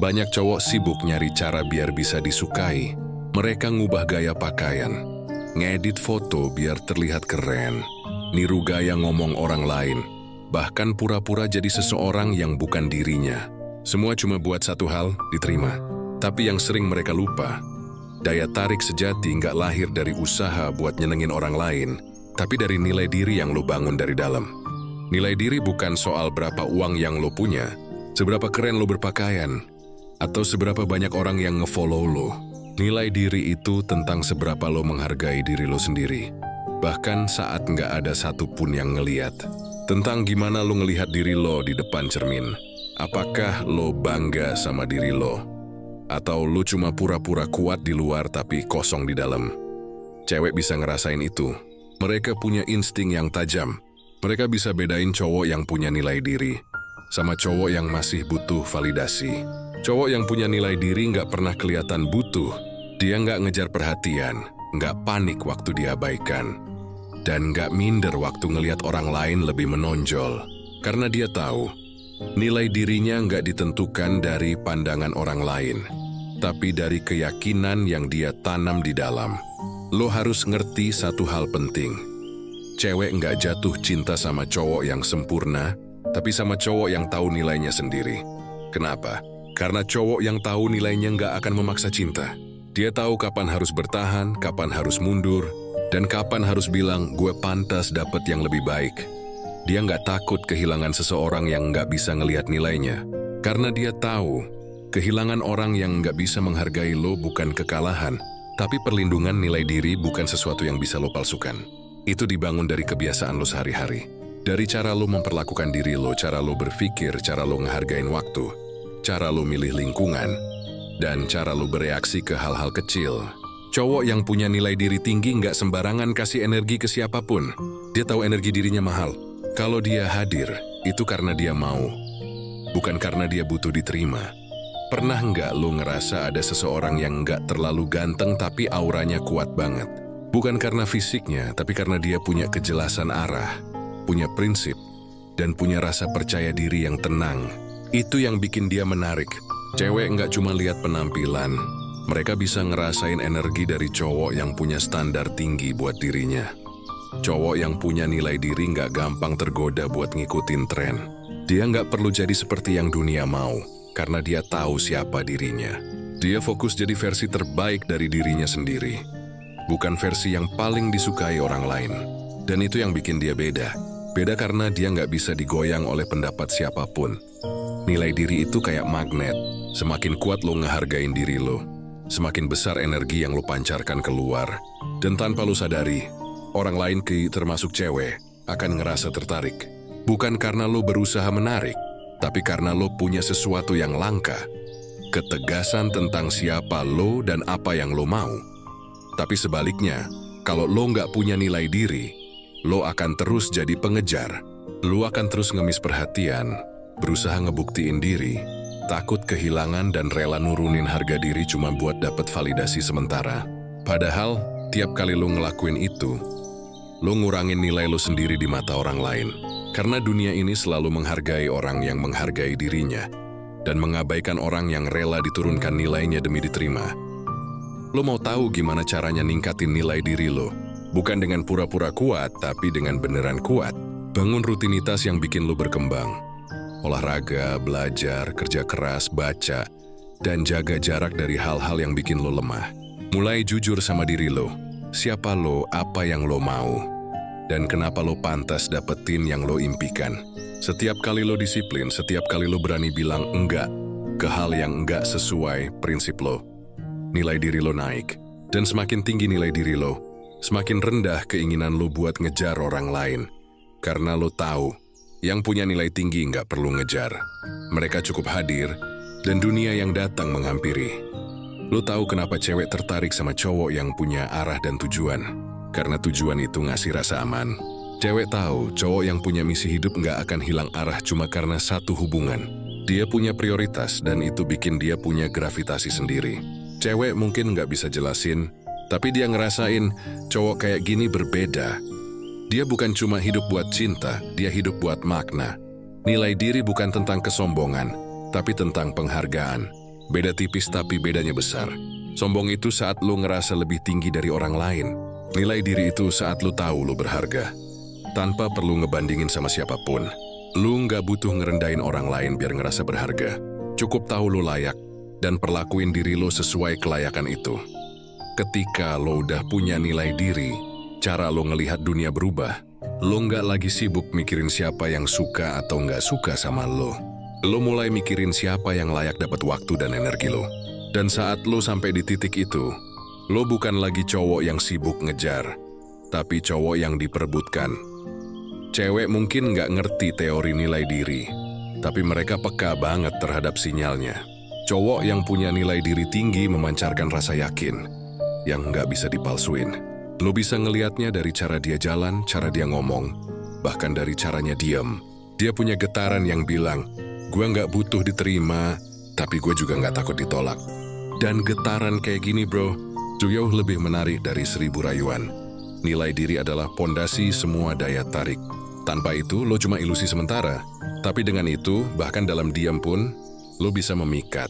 banyak cowok sibuk nyari cara biar bisa disukai. Mereka ngubah gaya pakaian, ngedit foto biar terlihat keren, niru gaya ngomong orang lain, bahkan pura-pura jadi seseorang yang bukan dirinya. Semua cuma buat satu hal, diterima. Tapi yang sering mereka lupa, daya tarik sejati nggak lahir dari usaha buat nyenengin orang lain, tapi dari nilai diri yang lo bangun dari dalam. Nilai diri bukan soal berapa uang yang lo punya, seberapa keren lo berpakaian, atau seberapa banyak orang yang nge-follow lo. Nilai diri itu tentang seberapa lo menghargai diri lo sendiri, bahkan saat nggak ada satupun yang ngeliat. Tentang gimana lo ngelihat diri lo di depan cermin. Apakah lo bangga sama diri lo? Atau lu cuma pura-pura kuat di luar tapi kosong di dalam? Cewek bisa ngerasain itu. Mereka punya insting yang tajam. Mereka bisa bedain cowok yang punya nilai diri sama cowok yang masih butuh validasi. Cowok yang punya nilai diri nggak pernah kelihatan butuh. Dia nggak ngejar perhatian, nggak panik waktu diabaikan, dan nggak minder waktu ngelihat orang lain lebih menonjol. Karena dia tahu, nilai dirinya nggak ditentukan dari pandangan orang lain, tapi dari keyakinan yang dia tanam di dalam. Lo harus ngerti satu hal penting. Cewek nggak jatuh cinta sama cowok yang sempurna, tapi sama cowok yang tahu nilainya sendiri. Kenapa? Karena cowok yang tahu nilainya nggak akan memaksa cinta. Dia tahu kapan harus bertahan, kapan harus mundur, dan kapan harus bilang, gue pantas dapet yang lebih baik. Dia nggak takut kehilangan seseorang yang nggak bisa ngelihat nilainya. Karena dia tahu, kehilangan orang yang nggak bisa menghargai lo bukan kekalahan, tapi perlindungan. Nilai diri bukan sesuatu yang bisa lo palsukan. Itu dibangun dari kebiasaan lo sehari-hari. Dari cara lo memperlakukan diri lo, cara lo berpikir, cara lo ngehargain waktu, cara lo milih lingkungan, dan cara lo bereaksi ke hal-hal kecil. Cowok yang punya nilai diri tinggi nggak sembarangan kasih energi ke siapapun. Dia tahu energi dirinya mahal. Kalau dia hadir, itu karena dia mau, bukan karena dia butuh diterima. Pernah nggak lo ngerasa ada seseorang yang nggak terlalu ganteng tapi auranya kuat banget? Bukan karena fisiknya, tapi karena dia punya kejelasan arah, punya prinsip, dan punya rasa percaya diri yang tenang. Itu yang bikin dia menarik. Cewek nggak cuma lihat penampilan, mereka bisa ngerasain energi dari cowok yang punya standar tinggi buat dirinya. Cowok yang punya nilai diri nggak gampang tergoda buat ngikutin tren. Dia nggak perlu jadi seperti yang dunia mau, karena dia tahu siapa dirinya. Dia fokus jadi versi terbaik dari dirinya sendiri. bukan versi yang paling disukai orang lain. Dan itu yang bikin dia beda. Beda karena dia nggak bisa digoyang oleh pendapat siapapun. Nilai diri itu kayak magnet. Semakin kuat lo ngehargain diri lo, semakin besar energi yang lo pancarkan keluar. Dan tanpa lo sadari, orang lain termasuk cewek, akan ngerasa tertarik. Bukan karena lo berusaha menarik, tapi karena lo punya sesuatu yang langka. Ketegasan tentang siapa lo dan apa yang lo mau. Tapi sebaliknya, kalau lo nggak punya nilai diri, lo akan terus jadi pengejar. Lo akan terus ngemis perhatian, berusaha ngebuktiin diri, takut kehilangan dan rela nurunin harga diri cuma buat dapat validasi sementara. Padahal, tiap kali lo ngelakuin itu, lo ngurangin nilai lo sendiri di mata orang lain. Karena dunia ini selalu menghargai orang yang menghargai dirinya, dan mengabaikan orang yang rela diturunkan nilainya demi diterima. Lo mau tahu gimana caranya ningkatin nilai diri lo? Bukan dengan pura-pura kuat, tapi dengan beneran kuat. Bangun rutinitas yang bikin lo berkembang. Olahraga, belajar, kerja keras, baca, dan jaga jarak dari hal-hal yang bikin lo lemah. Mulai jujur sama diri lo. Siapa lo, apa yang lo mau, dan kenapa lo pantas dapetin yang lo impikan. Setiap kali lo disiplin, setiap kali lo berani bilang enggak ke hal yang enggak sesuai prinsip lo, nilai diri lo naik. Dan semakin tinggi nilai diri lo, semakin rendah keinginan lo buat ngejar orang lain. Karena lo tahu, yang punya nilai tinggi nggak perlu ngejar. Mereka cukup hadir, dan dunia yang datang menghampiri. Lo tahu kenapa cewek tertarik sama cowok yang punya arah dan tujuan? Karena tujuan itu ngasih rasa aman. Cewek tahu cowok yang punya misi hidup nggak akan hilang arah cuma karena satu hubungan. Dia punya prioritas dan itu bikin dia punya gravitasi sendiri. Cewek mungkin nggak bisa jelasin, tapi dia ngerasain cowok kayak gini berbeda. Dia bukan cuma hidup buat cinta, dia hidup buat makna. Nilai diri bukan tentang kesombongan, tapi tentang penghargaan. Beda tipis tapi bedanya besar. Sombong itu saat lo ngerasa lebih tinggi dari orang lain. Nilai diri itu saat lo tahu lo berharga. Tanpa perlu ngebandingin sama siapapun. Lo nggak butuh ngerendahin orang lain biar ngerasa berharga. Cukup tahu lo layak dan perlakuin diri lo sesuai kelayakan itu. Ketika lo udah punya nilai diri, cara lo ngelihat dunia berubah. Lo nggak lagi sibuk mikirin siapa yang suka atau nggak suka sama lo. Lo mulai mikirin siapa yang layak dapat waktu dan energi lo. Dan saat lo sampai di titik itu, lo bukan lagi cowok yang sibuk ngejar, tapi cowok yang diperebutkan. Cewek mungkin nggak ngerti teori nilai diri, tapi mereka peka banget terhadap sinyalnya. Cowok yang punya nilai diri tinggi memancarkan rasa yakin, yang nggak bisa dipalsuin. Lo bisa ngelihatnya dari cara dia jalan, cara dia ngomong, bahkan dari caranya diam. Dia punya getaran yang bilang, gue nggak butuh diterima, tapi gue juga nggak takut ditolak. Dan getaran kayak gini bro, jauh lebih menarik dari 1000 rayuan. Nilai diri adalah pondasi semua daya tarik. Tanpa itu, lo cuma ilusi sementara. Tapi dengan itu, bahkan dalam diam pun, lo bisa memikat.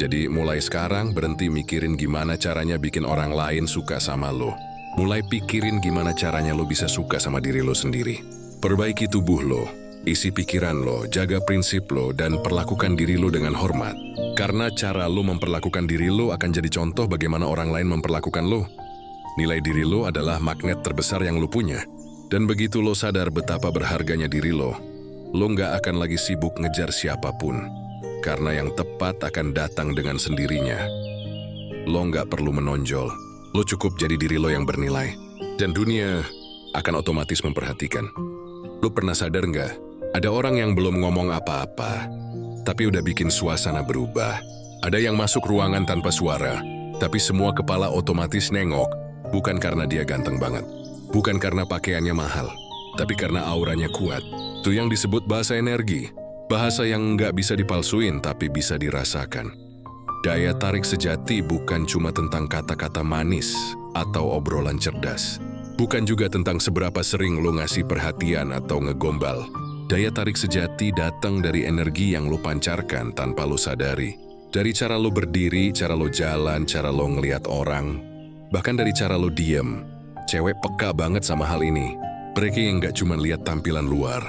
Jadi mulai sekarang berhenti mikirin gimana caranya bikin orang lain suka sama lo. Mulai pikirin gimana caranya lo bisa suka sama diri lo sendiri. Perbaiki tubuh lo, isi pikiran lo, jaga prinsip lo, dan perlakukan diri lo dengan hormat. Karena cara lo memperlakukan diri lo akan jadi contoh bagaimana orang lain memperlakukan lo. Nilai diri lo adalah magnet terbesar yang lo punya. Dan begitu lo sadar betapa berharganya diri lo nggak akan lagi sibuk ngejar siapapun. Karena yang tepat akan datang dengan sendirinya. Lo nggak perlu menonjol. Lo cukup jadi diri lo yang bernilai. Dan dunia akan otomatis memperhatikan. Lo pernah sadar nggak? Ada orang yang belum ngomong apa-apa, tapi udah bikin suasana berubah. Ada yang masuk ruangan tanpa suara, tapi semua kepala otomatis nengok. Bukan karena dia ganteng banget. Bukan karena pakaiannya mahal, tapi karena auranya kuat. Itu yang disebut bahasa energi. Bahasa yang nggak bisa dipalsuin, tapi bisa dirasakan. Daya tarik sejati bukan cuma tentang kata-kata manis atau obrolan cerdas. Bukan juga tentang seberapa sering lo ngasih perhatian atau ngegombal. Daya tarik sejati datang dari energi yang lo pancarkan tanpa lo sadari. Dari cara lo berdiri, cara lo jalan, cara lo ngelihat orang. Bahkan dari cara lo diem. Cewek peka banget sama hal ini. Mereka yang nggak cuma lihat tampilan luar.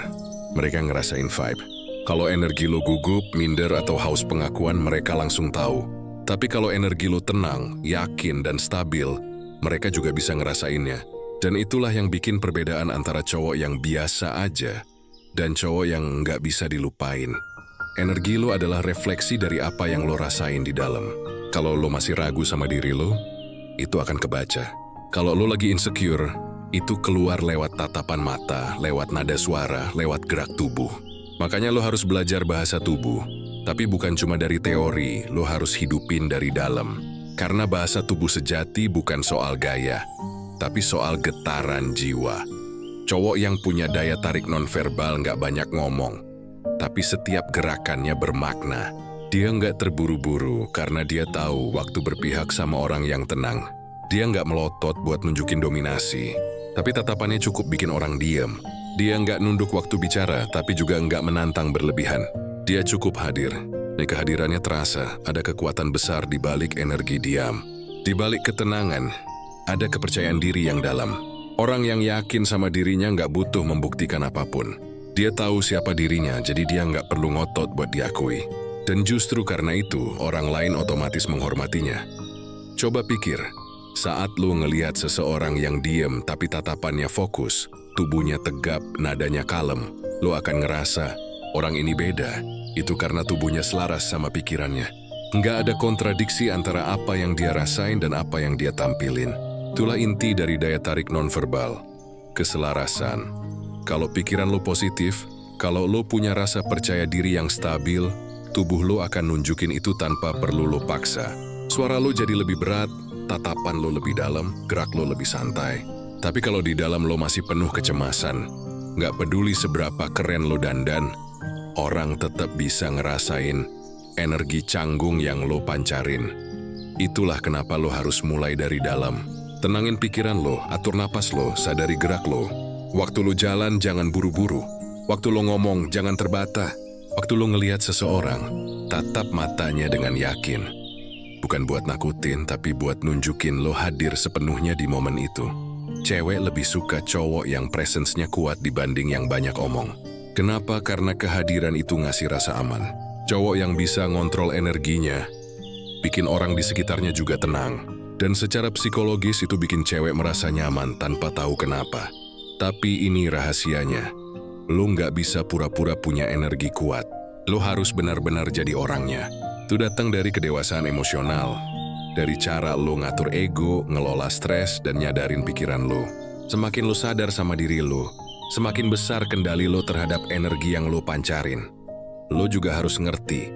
Mereka ngerasain vibe. Kalau energi lo gugup, minder, atau haus pengakuan, mereka langsung tahu. Tapi kalau energi lo tenang, yakin, dan stabil, mereka juga bisa ngerasainnya. Dan itulah yang bikin perbedaan antara cowok yang biasa aja dan cowok yang nggak bisa dilupain. Energi lo adalah refleksi dari apa yang lo rasain di dalam. Kalau lo masih ragu sama diri lo, itu akan kebaca. Kalau lo lagi insecure, itu keluar lewat tatapan mata, lewat nada suara, lewat gerak tubuh. Makanya lo harus belajar bahasa tubuh. Tapi bukan cuma dari teori, lo harus hidupin dari dalam. Karena bahasa tubuh sejati bukan soal gaya, tapi soal getaran jiwa. Cowok yang punya daya tarik nonverbal nggak banyak ngomong, tapi setiap gerakannya bermakna. Dia nggak terburu-buru karena dia tahu waktu berpihak sama orang yang tenang. Dia nggak melotot buat nunjukin dominasi, tapi tatapannya cukup bikin orang diem. Dia nggak nunduk waktu bicara, tapi juga nggak menantang berlebihan. Dia cukup hadir. Di kehadirannya terasa ada kekuatan besar di balik energi diam. Di balik ketenangan, ada kepercayaan diri yang dalam. Orang yang yakin sama dirinya nggak butuh membuktikan apapun. Dia tahu siapa dirinya, jadi dia nggak perlu ngotot buat diakui. Dan justru karena itu, orang lain otomatis menghormatinya. Coba pikir, saat lu ngelihat seseorang yang diem tapi tatapannya fokus, tubuhnya tegap, nadanya kalem, lu akan ngerasa, orang ini beda. Itu karena tubuhnya selaras sama pikirannya. Nggak ada kontradiksi antara apa yang dia rasain dan apa yang dia tampilin. Itulah inti dari daya tarik nonverbal, keselarasan. Kalau pikiran lo positif, kalau lo punya rasa percaya diri yang stabil, tubuh lo akan nunjukin itu tanpa perlu lo paksa. Suara lo jadi lebih berat, tatapan lo lebih dalam, gerak lo lebih santai. Tapi kalau di dalam lo masih penuh kecemasan, nggak peduli seberapa keren lo dandan, orang tetap bisa ngerasain energi canggung yang lo pancarin. Itulah kenapa lo harus mulai dari dalam. Tenangin pikiran lo, atur napas lo, sadari gerak lo. Waktu lo jalan, jangan buru-buru. Waktu lo ngomong, jangan terbata. Waktu lo ngelihat seseorang, tatap matanya dengan yakin. Bukan buat nakutin, tapi buat nunjukin lo hadir sepenuhnya di momen itu. Cewek lebih suka cowok yang presence-nya kuat dibanding yang banyak omong. Kenapa? Karena kehadiran itu ngasih rasa aman. Cowok yang bisa ngontrol energinya, bikin orang di sekitarnya juga tenang. Dan secara psikologis itu bikin cewek merasa nyaman tanpa tahu kenapa. Tapi ini rahasianya. Lo nggak bisa pura-pura punya energi kuat. Lo harus benar-benar jadi orangnya. Itu datang dari kedewasaan emosional. Dari cara lo ngatur ego, ngelola stres, dan nyadarin pikiran lo. Semakin lo sadar sama diri lo, semakin besar kendali lo terhadap energi yang lo pancarin. Lo juga harus ngerti,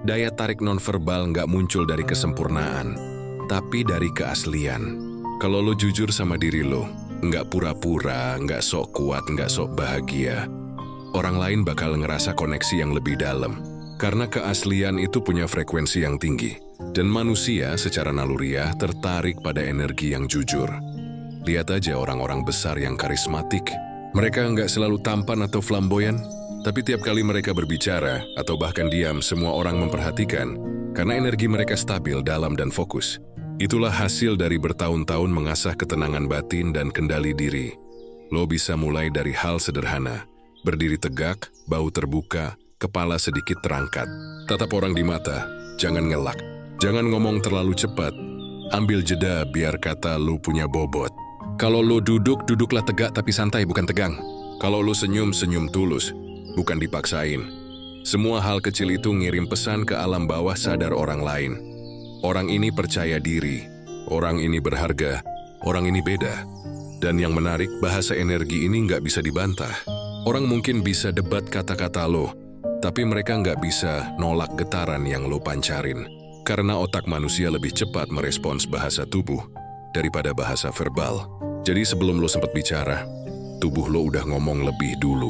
daya tarik nonverbal nggak muncul dari kesempurnaan, tapi dari keaslian. Kalau lo jujur sama diri lo, nggak pura-pura, nggak sok kuat, nggak sok bahagia, orang lain bakal ngerasa koneksi yang lebih dalam. Karena keaslian itu punya frekuensi yang tinggi. Dan manusia secara naluriah tertarik pada energi yang jujur. Lihat aja orang-orang besar yang karismatik. Mereka nggak selalu tampan atau flamboyan, tapi tiap kali mereka berbicara atau bahkan diam, semua orang memperhatikan karena energi mereka stabil, dalam, dan fokus. Itulah hasil dari bertahun-tahun mengasah ketenangan batin dan kendali diri. Lo bisa mulai dari hal sederhana. Berdiri tegak, bahu terbuka, kepala sedikit terangkat. Tatap orang di mata, jangan ngelak. Jangan ngomong terlalu cepat. Ambil jeda biar kata lo punya bobot. Kalau lo duduk, duduklah tegak tapi santai, bukan tegang. Kalau lo senyum, senyum tulus, bukan dipaksain. Semua hal kecil itu ngirim pesan ke alam bawah sadar orang lain. Orang ini percaya diri, orang ini berharga, orang ini beda. Dan yang menarik, bahasa energi ini nggak bisa dibantah. Orang mungkin bisa debat kata-kata lo, tapi mereka nggak bisa nolak getaran yang lo pancarin. Karena otak manusia lebih cepat merespons bahasa tubuh daripada bahasa verbal. Jadi sebelum lo sempat bicara, tubuh lo udah ngomong lebih dulu.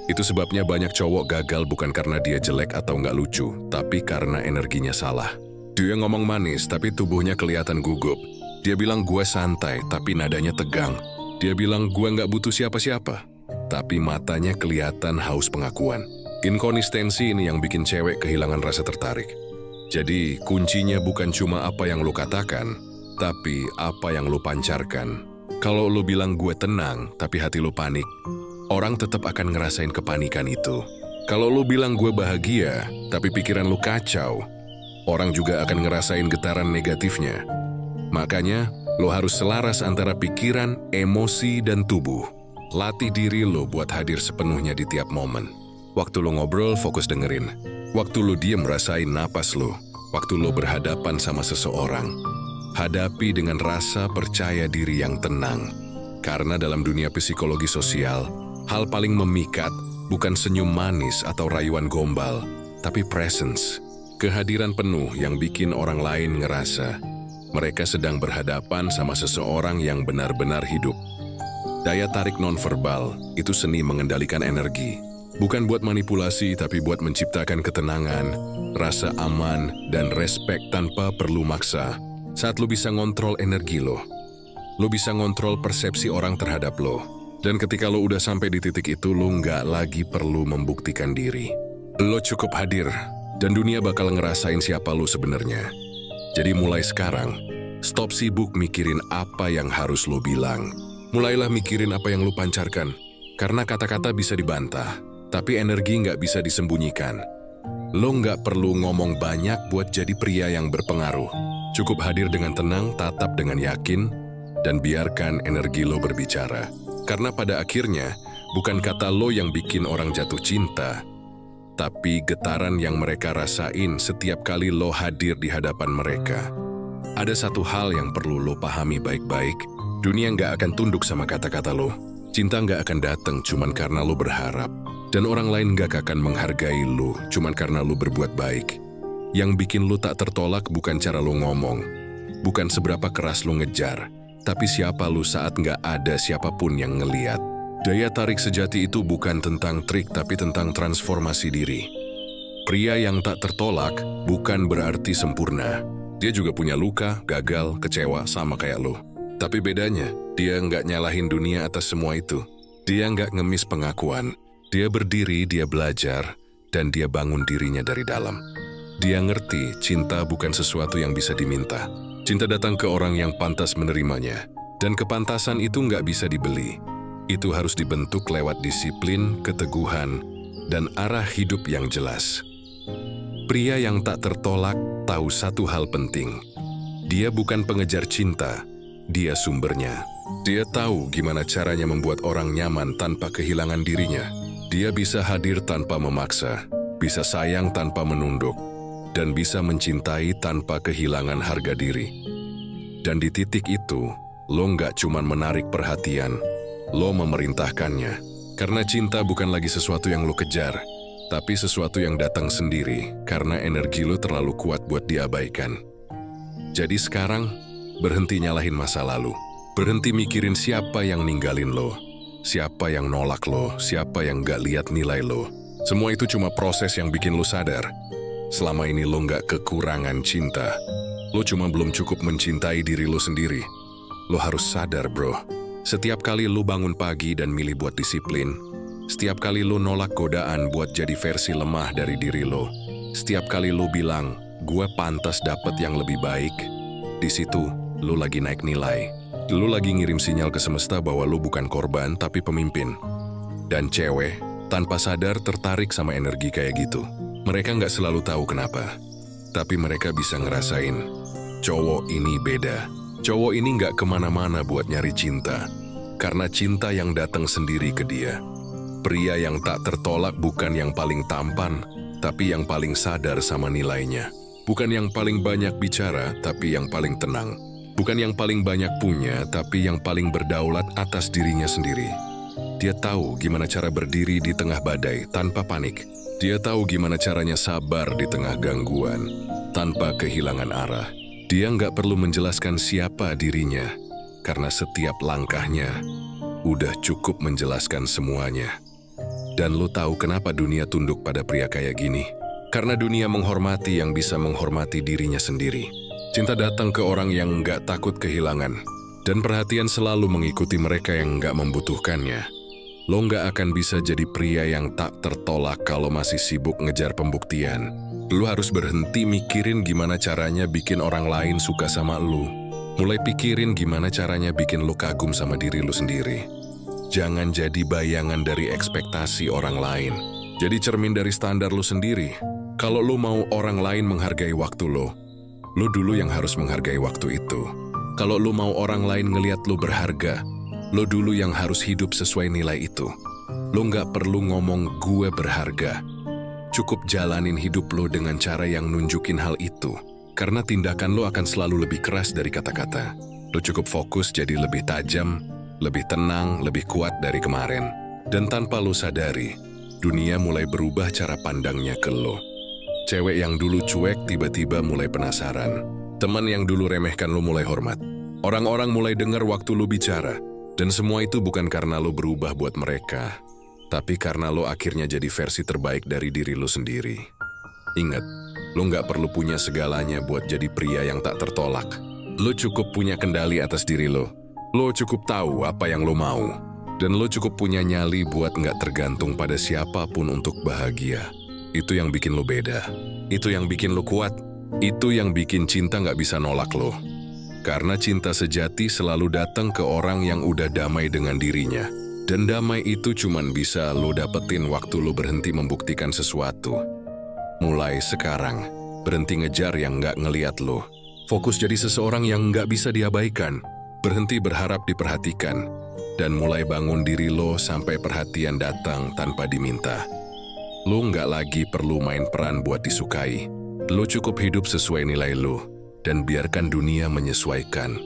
Itu sebabnya banyak cowok gagal bukan karena dia jelek atau nggak lucu, tapi karena energinya salah. Dia ngomong manis, tapi tubuhnya kelihatan gugup. Dia bilang gue santai, tapi nadanya tegang. Dia bilang gue nggak butuh siapa-siapa, tapi matanya kelihatan haus pengakuan. Inkonsistensi ini yang bikin cewek kehilangan rasa tertarik. Jadi kuncinya bukan cuma apa yang lo katakan, tapi apa yang lo pancarkan. Kalau lo bilang gue tenang, tapi hati lo panik, orang tetap akan ngerasain kepanikan itu. Kalau lo bilang gue bahagia, tapi pikiran lo kacau, orang juga akan ngerasain getaran negatifnya. Makanya, Lo harus selaras antara pikiran, emosi, dan tubuh. Latih diri lo buat hadir sepenuhnya di tiap momen. Waktu lo ngobrol, fokus dengerin. Waktu lo diem, rasain napas lo. Waktu lo berhadapan sama seseorang, hadapi dengan rasa percaya diri yang tenang. Karena dalam dunia psikologi sosial, hal paling memikat bukan senyum manis atau rayuan gombal, tapi presence. Kehadiran penuh yang bikin orang lain ngerasa mereka sedang berhadapan sama seseorang yang benar-benar hidup. Daya tarik nonverbal itu seni mengendalikan energi. Bukan buat manipulasi, tapi buat menciptakan ketenangan, rasa aman, dan respek tanpa perlu maksa. Saat lo bisa ngontrol energi lo bisa ngontrol persepsi orang terhadap lo. Dan ketika lo udah sampai di titik itu, lo nggak lagi perlu membuktikan diri. Lo cukup hadir, dan dunia bakal ngerasain siapa lo sebenarnya. Jadi mulai sekarang, stop sibuk mikirin apa yang harus lo bilang. Mulailah mikirin apa yang lo pancarkan. Karena kata-kata bisa dibantah, tapi energi nggak bisa disembunyikan. Lo nggak perlu ngomong banyak buat jadi pria yang berpengaruh. Cukup hadir dengan tenang, tatap dengan yakin, dan biarkan energi lo berbicara. Karena pada akhirnya, bukan kata lo yang bikin orang jatuh cinta, tapi getaran yang mereka rasain setiap kali lo hadir di hadapan mereka. Ada satu hal yang perlu lo pahami baik-baik, dunia nggak akan tunduk sama kata-kata lo. Cinta nggak akan datang cuman karena lo berharap. Dan orang lain gak akan menghargai lu cuman karena lu berbuat baik. Yang bikin lu tak tertolak bukan cara lu ngomong, bukan seberapa keras lu ngejar, tapi siapa lu saat gak ada siapapun yang ngeliat. Daya tarik sejati itu bukan tentang trik, tapi tentang transformasi diri. Pria yang tak tertolak bukan berarti sempurna. Dia juga punya luka, gagal, kecewa sama kayak lu. Tapi bedanya, dia gak nyalahin dunia atas semua itu. Dia gak ngemis pengakuan. Dia berdiri, dia belajar, dan dia bangun dirinya dari dalam. Dia ngerti cinta bukan sesuatu yang bisa diminta. Cinta datang ke orang yang pantas menerimanya. Dan kepantasan itu nggak bisa dibeli. Itu harus dibentuk lewat disiplin, keteguhan, dan arah hidup yang jelas. Pria yang tak tertolak tahu satu hal penting. Dia bukan pengejar cinta, dia sumbernya. Dia tahu gimana caranya membuat orang nyaman tanpa kehilangan dirinya. Dia bisa hadir tanpa memaksa, bisa sayang tanpa menunduk, dan bisa mencintai tanpa kehilangan harga diri. Dan di titik itu, lo nggak cuma menarik perhatian, lo memerintahkannya. Karena cinta bukan lagi sesuatu yang lo kejar, tapi sesuatu yang datang sendiri karena energi lo terlalu kuat buat diabaikan. Jadi sekarang, berhenti nyalahin masa lalu. Berhenti mikirin siapa yang ninggalin lo. Siapa yang nolak lo, siapa yang gak lihat nilai lo. Semua itu cuma proses yang bikin lo sadar. Selama ini lo gak kekurangan cinta. Lo cuma belum cukup mencintai diri lo sendiri. Lo harus sadar bro. Setiap kali lo bangun pagi dan milih buat disiplin. Setiap kali lo nolak godaan buat jadi versi lemah dari diri lo. Setiap kali lo bilang, gue pantas dapet yang lebih baik. Di situ, lo lagi naik nilai. Lu lagi ngirim sinyal ke semesta bahwa lu bukan korban, tapi pemimpin. Dan cewek, tanpa sadar tertarik sama energi kayak gitu. Mereka nggak selalu tahu kenapa. Tapi mereka bisa ngerasain, cowok ini beda. Cowok ini nggak kemana-mana buat nyari cinta. Karena cinta yang datang sendiri ke dia. Pria yang tak tertolak bukan yang paling tampan, tapi yang paling sadar sama nilainya. Bukan yang paling banyak bicara, tapi yang paling tenang. Bukan yang paling banyak punya, tapi yang paling berdaulat atas dirinya sendiri. Dia tahu gimana cara berdiri di tengah badai tanpa panik. Dia tahu gimana caranya sabar di tengah gangguan, tanpa kehilangan arah. Dia nggak perlu menjelaskan siapa dirinya, karena setiap langkahnya udah cukup menjelaskan semuanya. Dan lo tahu kenapa dunia tunduk pada pria kayak gini? Karena dunia menghormati yang bisa menghormati dirinya sendiri. Cinta datang ke orang yang nggak takut kehilangan, dan perhatian selalu mengikuti mereka yang nggak membutuhkannya. Lo nggak akan bisa jadi pria yang tak tertolak kalau masih sibuk ngejar pembuktian. Lo harus berhenti mikirin gimana caranya bikin orang lain suka sama lo. Mulai pikirin gimana caranya bikin lo kagum sama diri lo sendiri. Jangan jadi bayangan dari ekspektasi orang lain. Jadi cermin dari standar lo sendiri. Kalau lo mau orang lain menghargai waktu lo dulu yang harus menghargai waktu itu. Kalau lo mau orang lain ngeliat lo berharga, lo dulu yang harus hidup sesuai nilai itu. Lo nggak perlu ngomong gue berharga. Cukup jalanin hidup lo dengan cara yang nunjukin hal itu. Karena tindakan lo akan selalu lebih keras dari kata-kata. Lo cukup fokus jadi lebih tajam, lebih tenang, lebih kuat dari kemarin. Dan tanpa lo sadari, dunia mulai berubah cara pandangnya ke lo. Cewek yang dulu cuek tiba-tiba mulai penasaran. Teman yang dulu remehkan lo mulai hormat. Orang-orang mulai dengar waktu lo bicara. Dan semua itu bukan karena lo berubah buat mereka, tapi karena lo akhirnya jadi versi terbaik dari diri lo sendiri. Ingat, lo nggak perlu punya segalanya buat jadi pria yang tak tertolak. Lo cukup punya kendali atas diri lo. Lo cukup tahu apa yang lo mau. Dan lo cukup punya nyali buat nggak tergantung pada siapapun untuk bahagia. Itu yang bikin lo beda. Itu yang bikin lo kuat. Itu yang bikin cinta nggak bisa nolak lo. Karena cinta sejati selalu datang ke orang yang udah damai dengan dirinya. Dan damai itu cuman bisa lo dapetin waktu lo berhenti membuktikan sesuatu. Mulai sekarang, berhenti ngejar yang nggak ngeliat lo. Fokus jadi seseorang yang nggak bisa diabaikan. Berhenti berharap diperhatikan. Dan mulai bangun diri lo sampai perhatian datang tanpa diminta. Lo nggak lagi perlu main peran buat disukai. Lo cukup hidup sesuai nilai lo. Dan biarkan dunia menyesuaikan.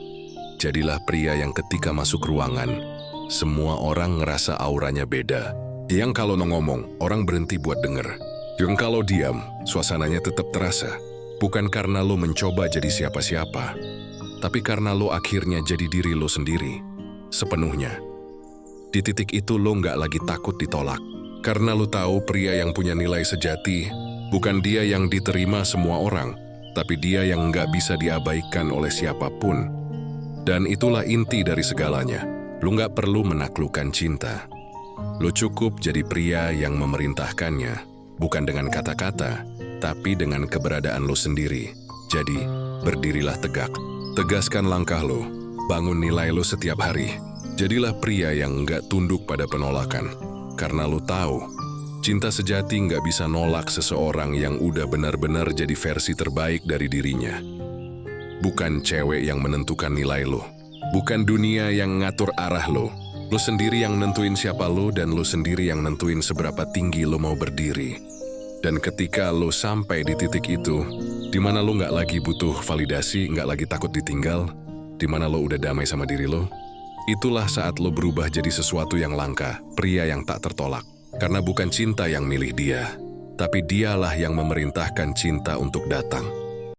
Jadilah pria yang ketika masuk ruangan, semua orang ngerasa auranya beda. Yang kalau ngomong, orang berhenti buat denger. Yang kalau diam, suasananya tetap terasa. Bukan karena lo mencoba jadi siapa-siapa, tapi karena lo akhirnya jadi diri lo sendiri, sepenuhnya. Di titik itu lo nggak lagi takut ditolak. Karena lo tahu pria yang punya nilai sejati, bukan dia yang diterima semua orang, tapi dia yang nggak bisa diabaikan oleh siapapun. Dan itulah inti dari segalanya. Lu nggak perlu menaklukkan cinta. Lu cukup jadi pria yang memerintahkannya, bukan dengan kata-kata, tapi dengan keberadaan lu sendiri. Jadi, berdirilah tegak. Tegaskan langkah lu. Bangun nilai lu setiap hari. Jadilah pria yang nggak tunduk pada penolakan. Karena lu tahu, cinta sejati nggak bisa nolak seseorang yang udah benar-benar jadi versi terbaik dari dirinya. Bukan cewek yang menentukan nilai lo. Bukan dunia yang ngatur arah lo. Lo sendiri yang nentuin siapa lo dan lo sendiri yang nentuin seberapa tinggi lo mau berdiri. Dan ketika lo sampai di titik itu, di mana lo nggak lagi butuh validasi, nggak lagi takut ditinggal, di mana lo udah damai sama diri lo, itulah saat lo berubah jadi sesuatu yang langka, pria yang tak tertolak. Karena bukan cinta yang milih dia, tapi dialah yang memerintahkan cinta untuk datang.